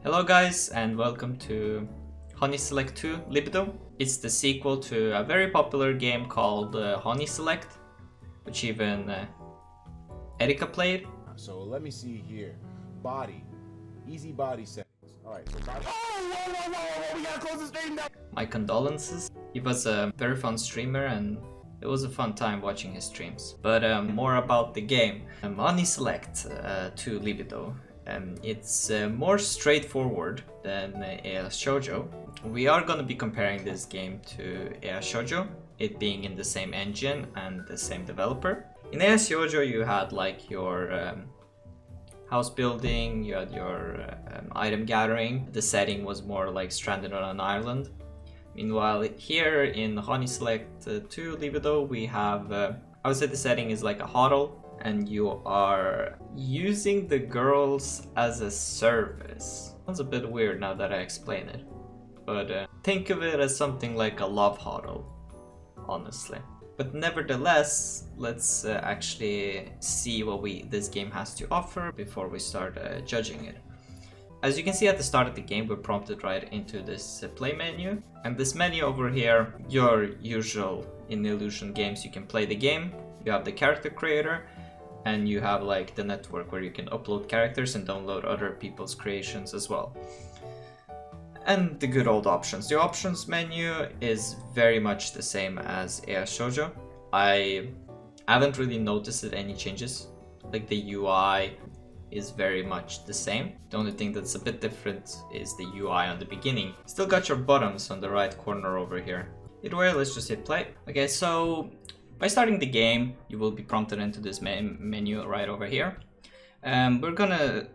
Hello guys and welcome to Honeyselect 2 Libido. It's the sequel to a very popular game called Honeyselect, which even Erika played. So let me see here. Body. Easy body settings. Alright, so body. Whoa, we gotta close the stream down. My condolences. He was a very fun streamer and it was a fun time watching his streams. But more about the game. Honeyselect 2 Libido. It's more straightforward than Shoujo. We are going to be comparing this game to Shoujo, it being in the same engine and the same developer. In Shoujo you had like your house building, you had your item gathering. The setting was more like stranded on an island. Meanwhile here in Honeyselect 2 Libido we have, I would say the setting is like a hotel. And you are using the girls as a service. Sounds a bit weird now that I explain it, but think of it as something like a love hodl, honestly. But nevertheless, let's actually see what this game has to offer before we start judging it. As you can see at the start of the game, we're prompted right into this play menu. And this menu over here, your usual in Illusion games, you can play the game, you have the character creator, and you have like the network where you can upload characters and download other people's creations as well. And the good old options. The options menu is very much the same as Shoujo. I haven't really noticed any changes. Like the UI is very much the same. The only thing that's a bit different is the UI on the beginning. Still got your buttons on the right corner over here. Either way, let's just hit play. Okay, so by starting the game, you will be prompted into this menu right over here. We're gonna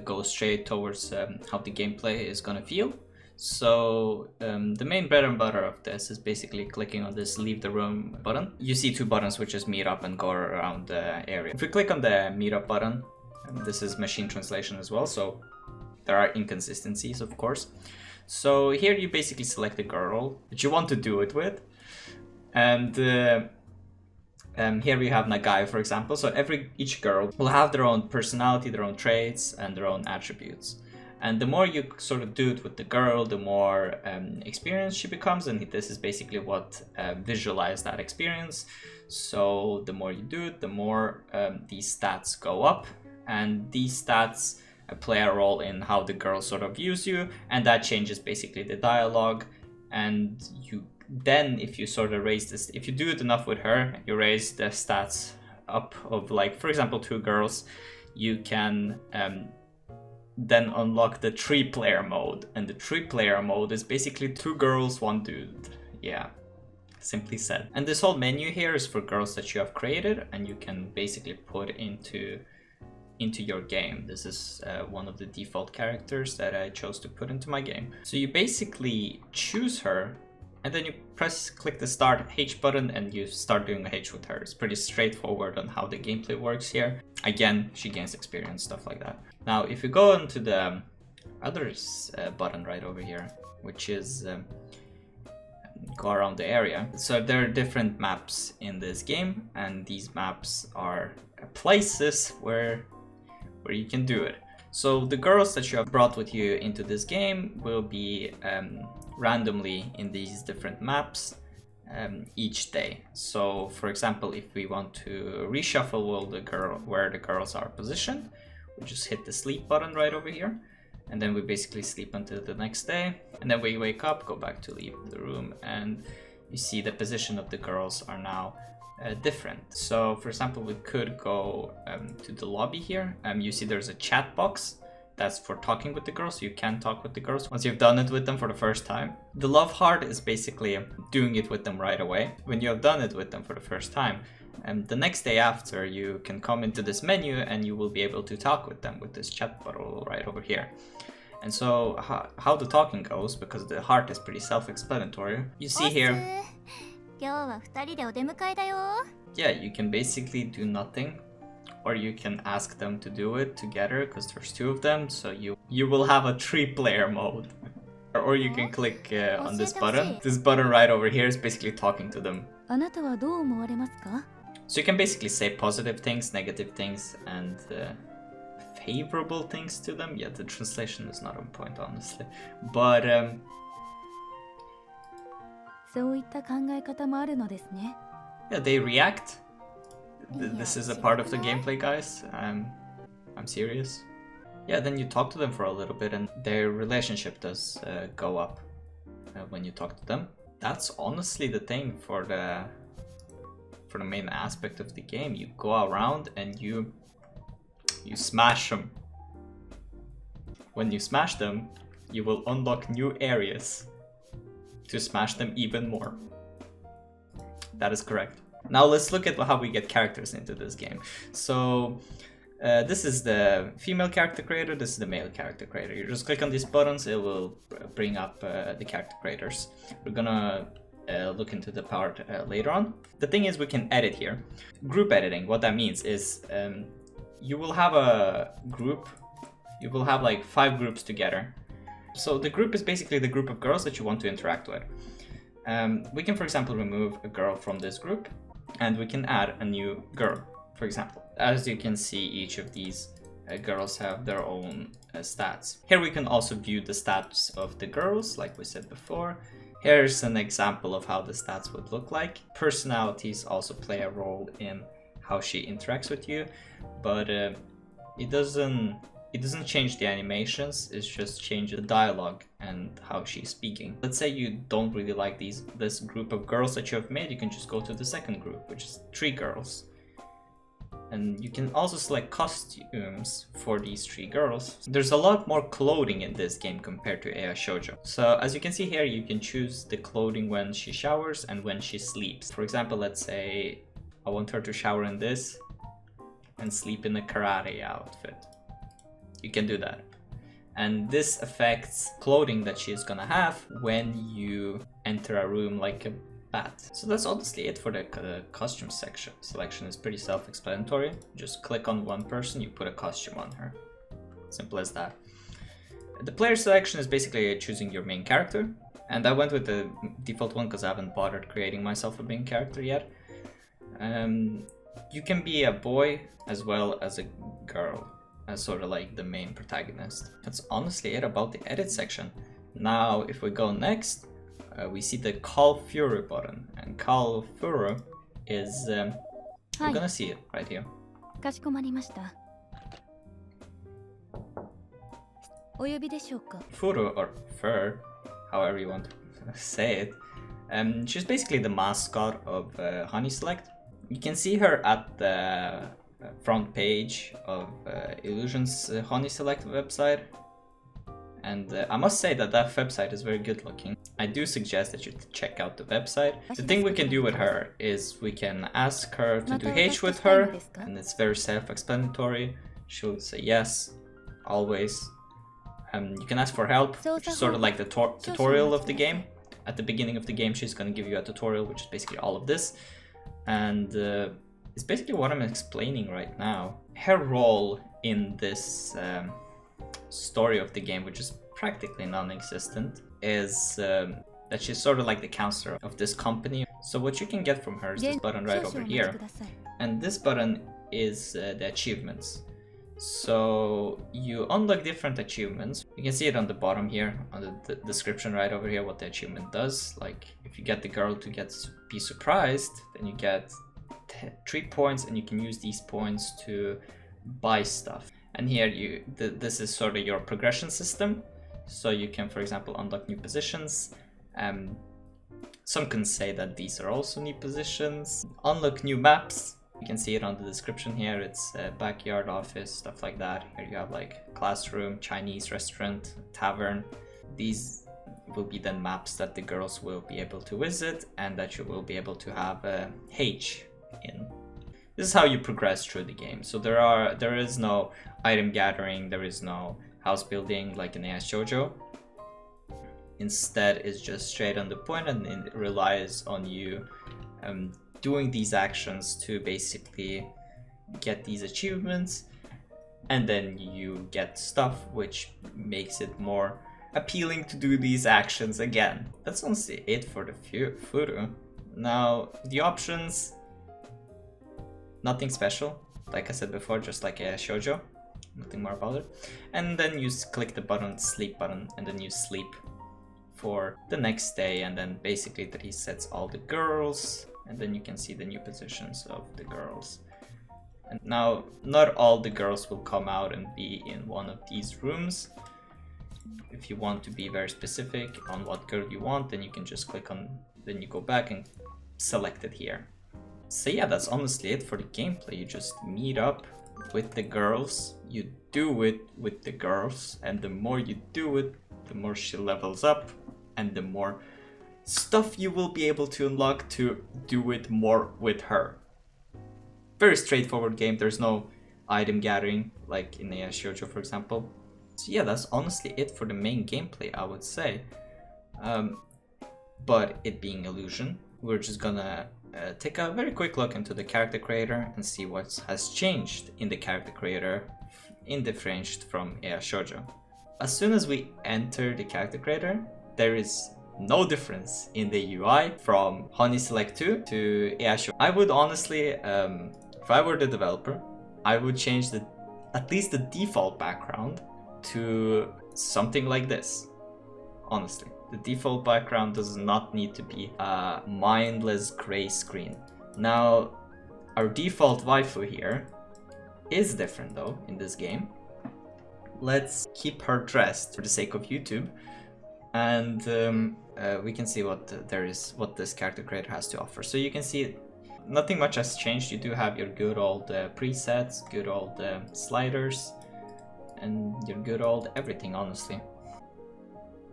go straight towards how the gameplay is gonna feel. So the main bread and butter of this is basically clicking on this leave the room button. You see two buttons which is meet up and go around the area. If we click on the meet up button, this is machine translation as well, so there are inconsistencies of course. So here you basically select a girl that you want to do it with, and here we have Nagai, for example. So each girl will have their own personality, their own traits, and their own attributes. And the more you sort of do it with the girl, the more experienced she becomes. And this is basically what visualize that experience. So the more you do it, the more these stats go up. And these stats play a role in how the girl sort of views you. And that changes basically the dialogue. And then if you sort of raise this, if you do it enough with her, you raise the stats up of like, for example, two girls, you can then unlock the 3-player mode. And the 3-player mode is basically 2 girls, 1 dude. Yeah, simply said. And this whole menu here is for girls that you have created and you can basically put into your game. This is one of the default characters that I chose to put into my game. So you basically choose her and then you click the start H button and you start doing a H with her. It's pretty straightforward on how the gameplay works here. Again, she gains experience, stuff like that. Now, if you go into the other button right over here, which is go around the area. So there are different maps in this game, and these maps are places where you can do it. So the girls that you have brought with you into this game will be randomly in these different maps each day. So for example, if we want to reshuffle where the girls are positioned, we just hit the sleep button right over here, and then we basically sleep until the next day, and then we wake up, go back to leave the room, and you see the position of the girls are now different. So for example, we could go to the lobby here. You see there's a chat box that's for talking with the girls, so you can talk with the girls once you've done it with them for the first time. The love heart is basically doing it with them right away. When you have done it with them for the first time, the next day after, you can come into this menu and you will be able to talk with them with this chat button right over here. And so how the talking goes, because the heart is pretty self-explanatory, you see here, yeah, you can basically do nothing, or you can ask them to do it together because there's 2 of them, so you will have a 3-player mode. Or you can click on this button. This button right over here is basically talking to them. So you can basically say positive things, negative things, and favorable things to them. Yeah, the translation is not on point, honestly. But そういった考え方もあるのですね。 yeah, they react. This is a part of the gameplay, guys. I'm serious. Yeah, then you talk to them for a little bit and their relationship does go up when you talk to them. That's honestly the thing for the main aspect of the game. You go around and you smash them. When you smash them, you will unlock new areas to smash them even more. That is correct. Now let's look at how we get characters into this game. So this is the female character creator, this is the male character creator. You just click on these buttons, it will bring up the character creators. We're gonna look into the part later on. The thing is, we can edit here. Group editing, what that means is you will have a group, you will have like 5 groups together. So the group is basically the group of girls that you want to interact with. We can, for example, remove a girl from this group and we can add a new girl, for example. As you can see, each of these girls have their own stats. Here we can also view the stats of the girls, like we said before. Here's an example of how the stats would look like. Personalities also play a role in how she interacts with you, but it doesn't change the animations, it's just change the dialogue and how she's speaking. Let's say you don't really like this group of girls that you have made, you can just go to the second group, which is 3 girls. And you can also select costumes for these 3 girls. There's a lot more clothing in this game compared to AI Shoujo. So as you can see here, you can choose the clothing when she showers and when she sleeps. For example, let's say I want her to shower in this and sleep in a karate outfit. You can do that. And this affects clothing that she's gonna have when you enter a room like a bat. So that's honestly it for the costume section. Selection is pretty self-explanatory. Just click on one person, you put a costume on her. Simple as that. The player selection is basically choosing your main character. And I went with the default one because I haven't bothered creating myself a main character yet. You can be a boy as well as a girl, as sort of like the main protagonist. That's honestly it about the edit section. Now, if we go next, we see the Call Fury button, and Call Fury is, we're gonna see it right here. かしこまりました。お呼びでしょうか? Furu, or Fur, however you want to say it, she's basically the mascot of Honeyselect. You can see her at the front page of Illusion's Honeyselect website, and I must say that website is very good looking. I do suggest that you check out the website. The thing we can do with her is we can ask her to do H with her, and it's very self-explanatory. She'll say yes, always. You can ask for help, which is sort of like the tutorial of the game. At the beginning of the game, she's going to give you a tutorial, which is basically all of this. And it's basically what I'm explaining right now. Her role in this story of the game, which is practically non-existent, is that she's sort of like the counselor of this company. So what you can get from her is this button right over here. And this button is the achievements. So you unlock different achievements. You can see it on the bottom here, on the description right over here, what the achievement does. Like if you get the girl to be surprised, then you get 3 points, and you can use these points to buy stuff. And here this is sort of your progression system. So you can, for example, unlock new positions. Some can say that these are also new positions. Unlock new maps. You can see it on the description here. It's backyard, office, stuff like that. Here you have like classroom, Chinese restaurant, tavern. These will be then maps that the girls will be able to visit and that you will be able to have H in. This is how you progress through the game. So there is no item gathering, there is no house building like in AI Shoujo. Instead, it's just straight on the point, and it relies on you doing these actions to basically get these achievements, and then you get stuff which makes it more appealing to do these actions again. That's honestly it for the Furu. Now, the options, nothing special. Like I said before, just like a shoujo. nothing more about it. And then you click the button, sleep button, and then you sleep for the next day, and then basically that resets all the girls, and then you can see the new positions of the girls. And now not all the girls will come out and be in one of these rooms. If you want to be very specific on what girl you want, then you can just click on, then you go back and select it here. So yeah, that's honestly it for the gameplay. You just meet up with the girls, you do it with the girls, and the more you do it, the more she levels up, and the more stuff you will be able to unlock to do it more with her. Very straightforward game. There's no item gathering like in Shoujo, for example. So yeah, that's honestly it for the main gameplay, I would say. But it being Illusion, we're just gonna take a very quick look into the character creator and see what has changed in the character creator in differentiated from Shoujo. As soon as we enter the character creator, there is no difference in the UI from Honeyselect 2 to Shoujo. I would honestly, if I were the developer, I would change at least the default background to something like this. Honestly, the default background does not need to be a mindless gray screen. Now, our default waifu here is different though in this game. Let's keep her dressed for the sake of YouTube, and we can see what this character creator has to offer. So you can see nothing much has changed. You do have your good old presets, good old sliders, and your good old everything, honestly.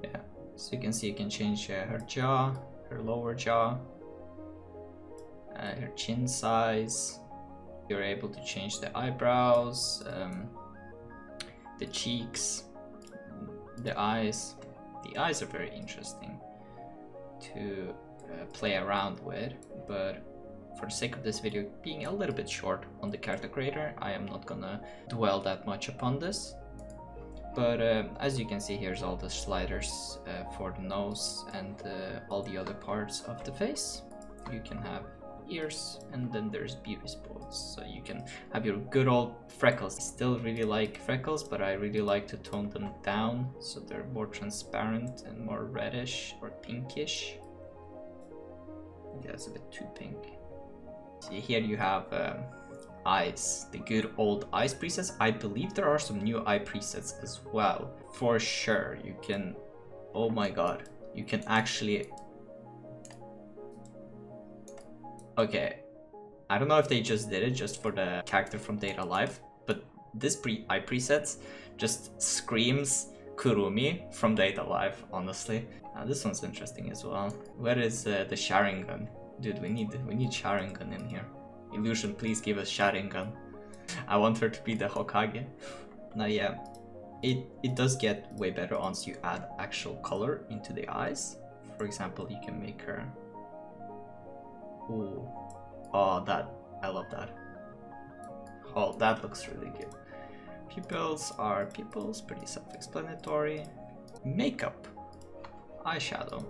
Yeah, so you can see you can change her jaw, her lower jaw, her chin size. You're able to change the eyebrows, the cheeks, the eyes. The eyes are very interesting to play around with, but for the sake of this video being a little bit short on the character creator, I am not gonna dwell that much upon this. But as you can see, here's all the sliders for the nose and all the other parts of the face. You can have ears, and then there's beauty spots, so you can have your good old freckles. I still really like freckles, but I really like to tone them down so they're more transparent and more reddish or pinkish. Yeah, it's a bit too pink. See, here you have eyes, the good old eyes presets. I believe there are some new eye presets as well. For sure, you can, oh my god, you can actually, okay, I don't know if they just did it just for the character from Data Life, but this eye presets just screams Kurumi from Data Life, honestly. This one's interesting as well. Where is the Sharingan? Dude, we need Sharingan in here. Illusion, please give us Sharingan. I want her to be the Hokage. Now yeah, it does get way better once you add actual color into the eyes. For example, you can make her, ooh, oh, that, I love that. Oh, that looks really good. Pupils are pupils, pretty self-explanatory. Makeup, eyeshadow.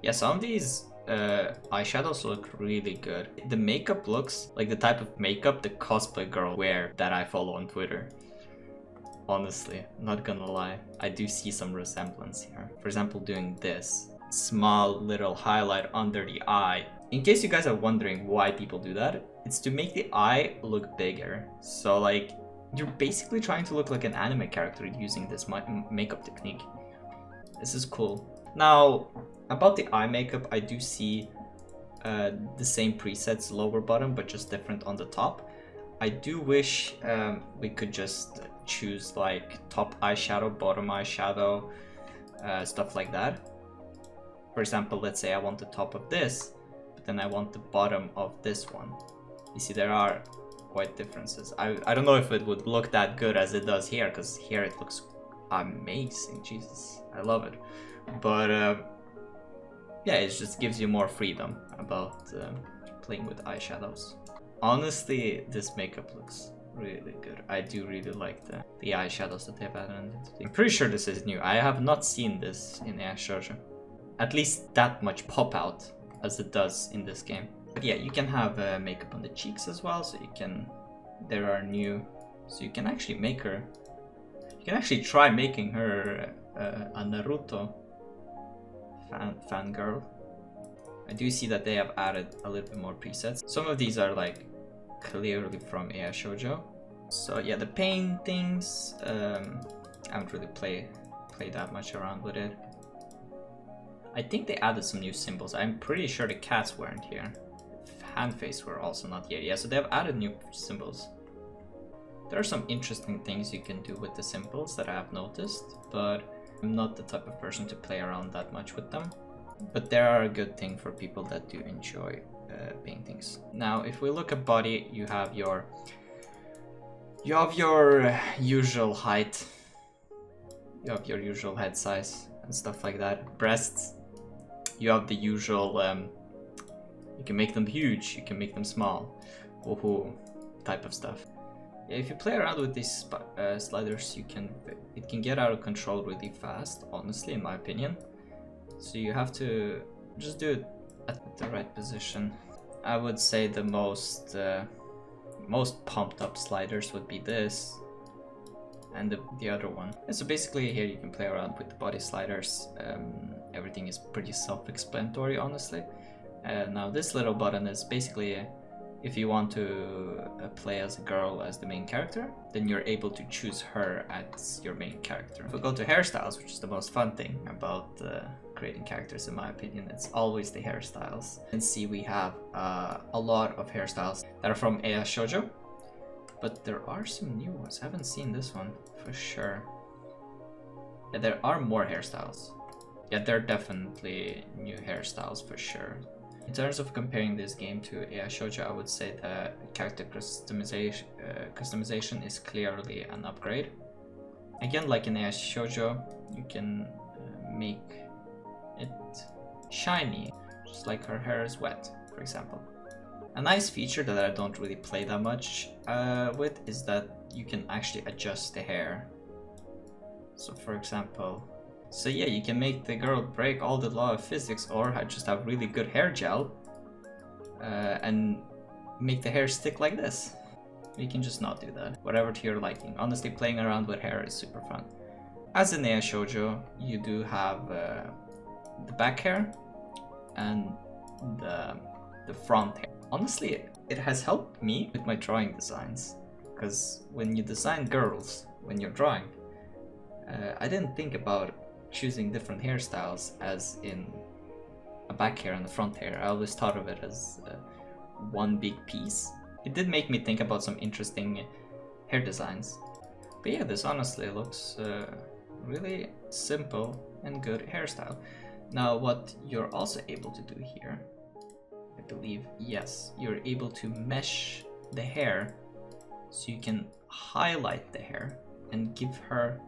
Yeah, some of these eyeshadows look really good. The makeup looks like the type of makeup the cosplay girl wear that I follow on Twitter. Honestly, not gonna lie, I do see some resemblance here. For example, doing this small little highlight under the eye. In case you guys are wondering why people do that, it's to make the eye look bigger. So like, you're basically trying to look like an anime character using this makeup technique. This is cool. Now, about the eye makeup, I do see the same presets lower bottom, but just different on the top. I do wish we could just choose like top eyeshadow, bottom eyeshadow, stuff like that. For example, let's say I want the top of this, but then I want the bottom of this one. You see, there are quite differences. I don't know if it would look that good as it does here, because here it looks amazing. Jesus, I love it. But yeah, it just gives you more freedom about playing with eyeshadows. Honestly, this makeup looks really good. I do really like the eyeshadows that they've added. I'm pretty sure this is new. I have not seen this in Shoujo. At least that much pop out as it does in this game. But yeah, you can have makeup on the cheeks as well, so you can there are new, so you can actually make her, you can actually try making her a Naruto fangirl. I do see that they have added a little bit more presets. Some of these are like clearly from AI Shoujo. So yeah, the paintings, I haven't really played that much around with it. I think they added some new symbols. I'm pretty sure the cats weren't here. Hand face were also not here. Yeah, so they have added new symbols. There are some interesting things you can do with the symbols that I have noticed, but I'm not the type of person to play around that much with them. But they are a good thing for people that do enjoy paintings. Now, if we look at body, you have your usual height, you have your usual head size and stuff like that. Breasts, you have the usual. You can make them huge, you can make them small, woohoo, type of stuff. Yeah, if you play around with these sliders, it can get out of control really fast, honestly, in my opinion. So you have to just do it at the right position. I would say the most pumped up sliders would be this and the other one. And so basically here you can play around with the body sliders. Everything is pretty self-explanatory, honestly. Now this little button is basically if you want to play as a girl as the main character, then you're able to choose her as your main character. If we go to hairstyles, which is the most fun thing about creating characters in my opinion, it's always the hairstyles. You can see we have a lot of hairstyles that are from AI Shoujo, but there are some new ones. I haven't seen this one for sure. Yeah, there are more hairstyles. Yeah, there are definitely new hairstyles for sure. In terms of comparing this game to AI Shoujo, I would say that character customization is clearly an upgrade. Again, like in AI Shoujo, you can make it shiny, just like her hair is wet, for example. A nice feature that I don't really play that much with is that you can actually adjust the hair. So for example, so yeah, you can make the girl break all the law of physics or just have really good hair gel and make the hair stick like this. You can just not do that, whatever to your liking. Honestly, playing around with hair is super fun. As in AI Shoujo, you do have the back hair and the front hair. Honestly, it has helped me with my drawing designs, because when you design girls, when you're drawing, I didn't think about choosing different hairstyles as in a back hair and a front hair. I always thought of it as one big piece. It did make me think about some interesting hair designs. But yeah, this honestly looks really simple and good hairstyle. Now what you're also able to do here, I believe, yes, you're able to mesh the hair so you can highlight the hair and give her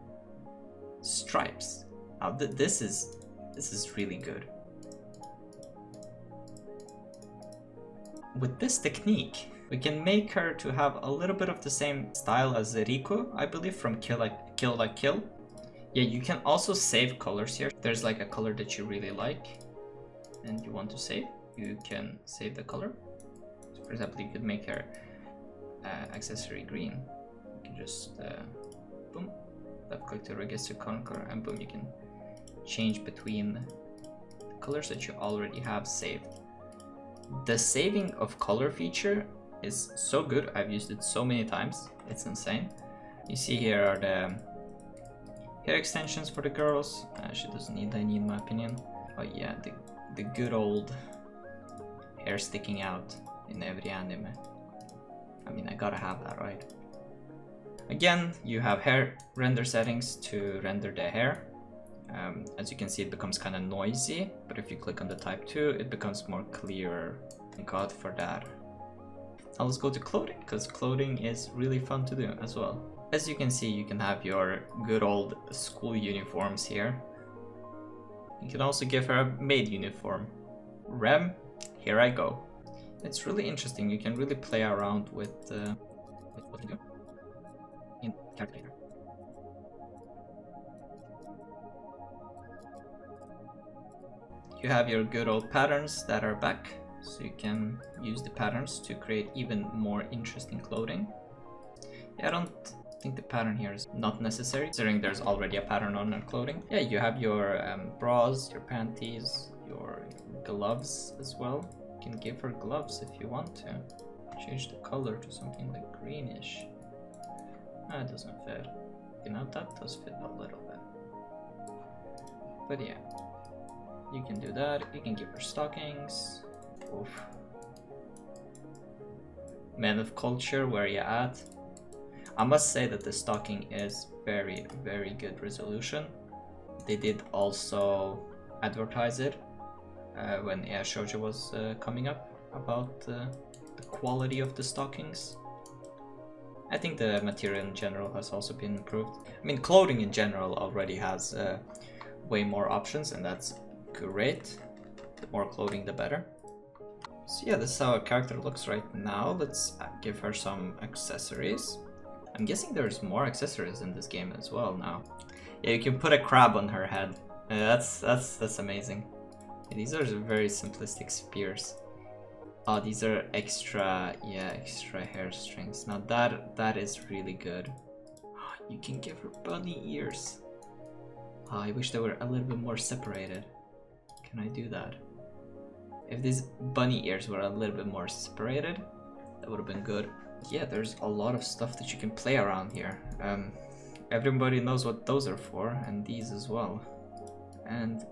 stripes. Now this is really good. With this technique, we can make her to have a little bit of the same style as Riku, I believe, from Kill La Kill. Yeah, you can also save colors here. There's like a color that you really like and you want to save, you can save the color. So for example, you could make her accessory green. You can just boom, left click to register color, and boom, you can change between the colors that you already have saved. The saving of color feature is so good. I've used it so many times, it's insane. You see here are the hair extensions for the girls. She doesn't need any in my opinion. Oh yeah, the good old hair sticking out in every anime. I mean, I gotta have that, right? Again, you have hair render settings to render the hair. As you can see, it becomes kind of noisy, but if you click on the type 2, it becomes more clear. Thank God for that. Now let's go to clothing, because clothing is really fun to do as well. As you can see, you can have your good old school uniforms here. You can also give her a maid uniform. Rem, here I go. It's really interesting. You can really play around with what you do in character creator. You have your good old patterns that are back, so you can use the patterns to create even more interesting clothing. I don't think the pattern here is not necessary, considering there's already a pattern on her clothing. Yeah, you have your bras, your panties, your gloves as well. You can give her gloves if you want to. Change the color to something like greenish. Ah, it doesn't fit. You know, that does fit a little bit. But yeah, you can do that. You can give her stockings. Oof. Man of culture, where you at? I must say that the stocking is very, very good resolution. They did also advertise it when Shoujo was coming up about the quality of the stockings. I think the material in general has also been improved. I mean, clothing in general already has way more options, and that's great. The more clothing, the better. So yeah, this is how our character looks right now. Let's give her some accessories. I'm guessing there's more accessories in this game as well now. Yeah, you can put a crab on her head. That's amazing. Yeah, these are very simplistic spears. Oh, these are extra hair strings. Now that is really good. You can give her bunny ears. Oh, I wish they were a little bit more separated. Can I do that? If these bunny ears were a little bit more separated, that would have been good. Yeah, there's a lot of stuff that you can play around here. Everybody knows what those are for, and these as well. And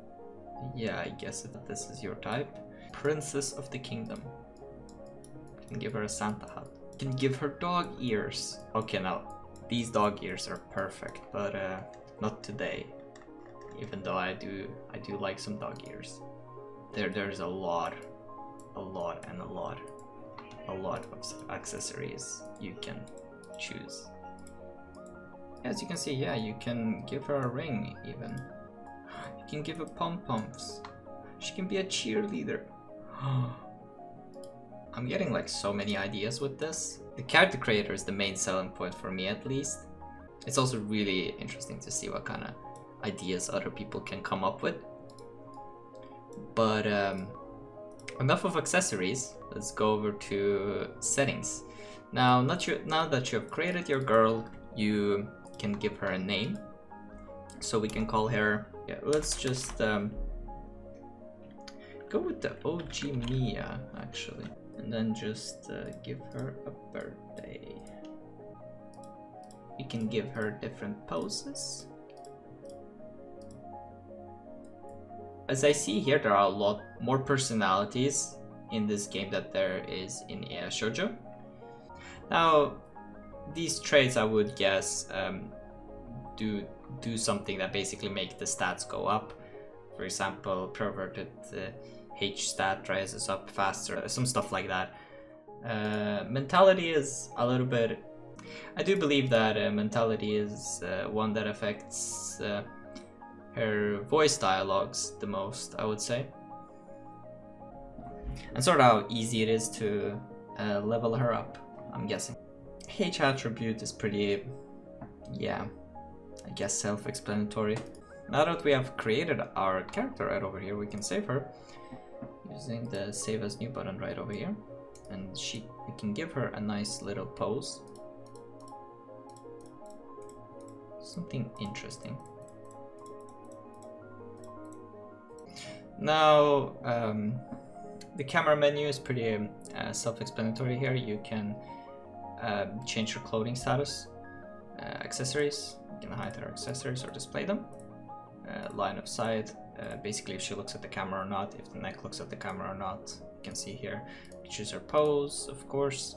yeah, I guess if this is your type. Princess of the Kingdom. You can give her a Santa hat. You can give her dog ears. Okay, now these dog ears are perfect, but not today. Even though I do like some dog ears. There's a lot of accessories you can choose. As you can see, yeah, you can give her a ring even. You can give her pom-poms. She can be a cheerleader. I'm getting like so many ideas with this. The character creator is the main selling point for me, at least. It's also really interesting to see what kind of ideas other people can come up with. But enough of accessories. Let's go over to settings. Now that you have created your girl, you can give her a name. So we can call her, yeah, let's just go with the OG Mia actually, and then just give her a birthday. We can give her different poses. As I see here, there are a lot more personalities in this game than there is in Shoujo. Now, these traits I would guess do something that basically make the stats go up. For example, perverted H stat rises up faster, some stuff like that. Mentality is a little bit... I do believe that mentality is one that affects her voice dialogues the most, I would say. And sort of how easy it is to level her up, I'm guessing. H attribute is pretty, yeah, I guess self-explanatory. Now that we have created our character right over here, we can save her using the save as new button right over here. And we can give her a nice little pose. Something interesting. Now, the camera menu is pretty self-explanatory here. You can change your clothing status, accessories. You can hide her accessories or display them. Line of sight, basically if she looks at the camera or not, if the neck looks at the camera or not. You can see here. Choose her pose, of course.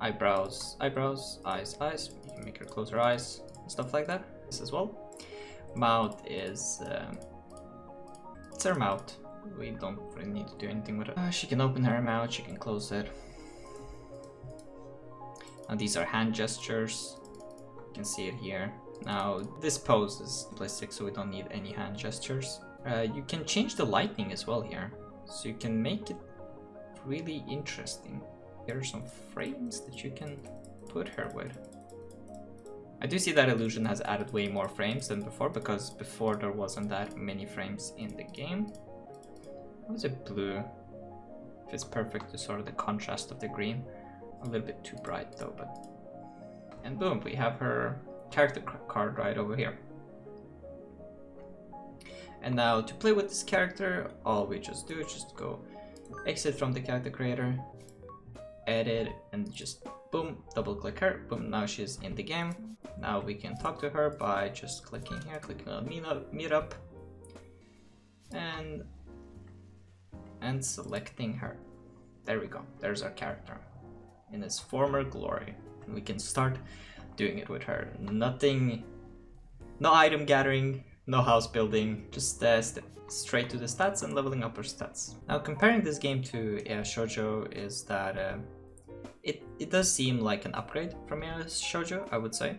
Eyebrows, eyes. You can make her close her eyes, and stuff like that. This as well. Mouth is it's her mouth. We don't really need to do anything with it. She can open her mouth, she can close it. Now these are hand gestures. You can see it here. Now this pose is simplistic, so we don't need any hand gestures. You can change the lighting as well here, so you can make it really interesting. Here are some frames that you can put her with. I do see that Illusion has added way more frames than before, because before there wasn't that many frames in the game. How is it blue? It's perfect to sort of the contrast of the green. A little bit too bright though, but And boom, we have her character card right over here. And now to play with this character, all we just do is just go exit from the character creator, edit, and just boom, double click her, boom, now she's in the game. Now we can talk to her by just clicking here, clicking on meetup, and selecting her. There we go, there's our character in its former glory. And we can start doing it with her. Nothing, no item gathering, no house building, just straight to the stats and leveling up her stats. Now comparing this game to Shoujo is that it does seem like an upgrade from Shoujo, I would say.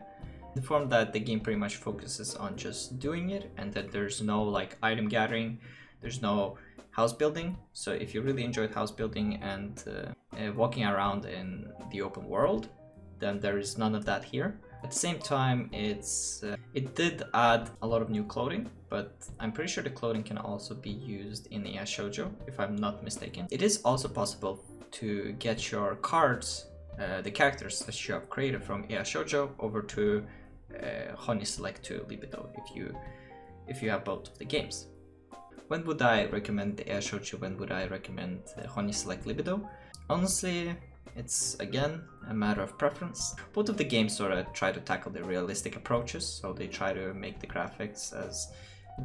The form that the game pretty much focuses on just doing it, and that there's no like item gathering, there's no house building. So if you really enjoyed house building and walking around in the open world, then there is none of that here. At the same time, it did add a lot of new clothing, but I'm pretty sure the clothing can also be used in Shoujo, if I'm not mistaken. It is also possible to get your cards, the characters that you have created from Shoujo, over to Honeyselect to Libido if you have both of the games. When would I recommend Shoujo? When would I recommend Honeyselect Libido? Honestly, it's again a matter of preference. Both of the games sort of try to tackle the realistic approaches, so they try to make the graphics as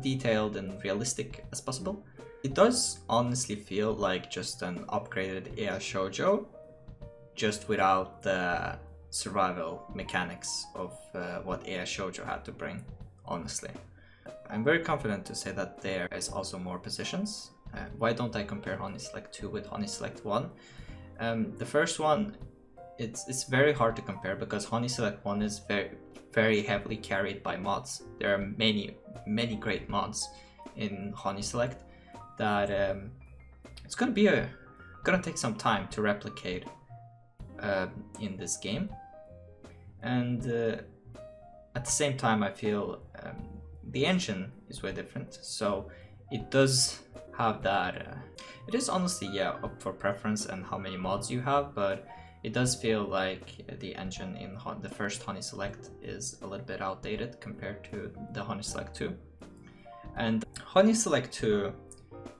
detailed and realistic as possible. It does honestly feel like just an upgraded Shoujo, just without the survival mechanics of what Shoujo had to bring, honestly. I'm very confident to say that there is also more positions. Why don't I compare Honeyselect 2 with Honeyselect 1? The first one, it's very hard to compare because Honeyselect 1 is very heavily carried by mods. There are many great mods in Honeyselect that it's gonna take some time to replicate in this game. And at the same time, I feel the engine is way different, so it does have that. It is honestly, up for preference and how many mods you have, but it does feel like the engine in the first Honeyselect is a little bit outdated compared to the Honeyselect 2. And Honeyselect 2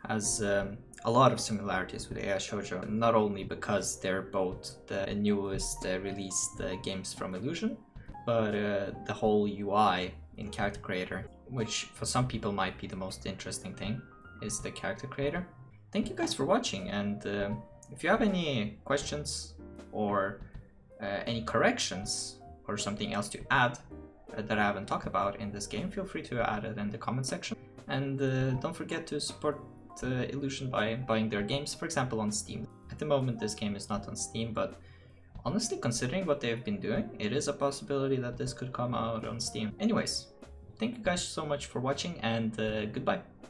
has a lot of similarities with Shoujo, not only because they're both the newest released games from Illusion, but the whole UI in Character Creator, which for some people might be the most interesting thing, is the Character Creator. Thank you guys for watching, and if you have any questions or any corrections or something else to add that I haven't talked about in this game, feel free to add it in the comment section. And don't forget to support Illusion by buying their games, for example on Steam. At the moment this game is not on Steam, but honestly, considering what they've been doing, it is a possibility that this could come out on Steam. Anyways, thank you guys so much for watching, and goodbye.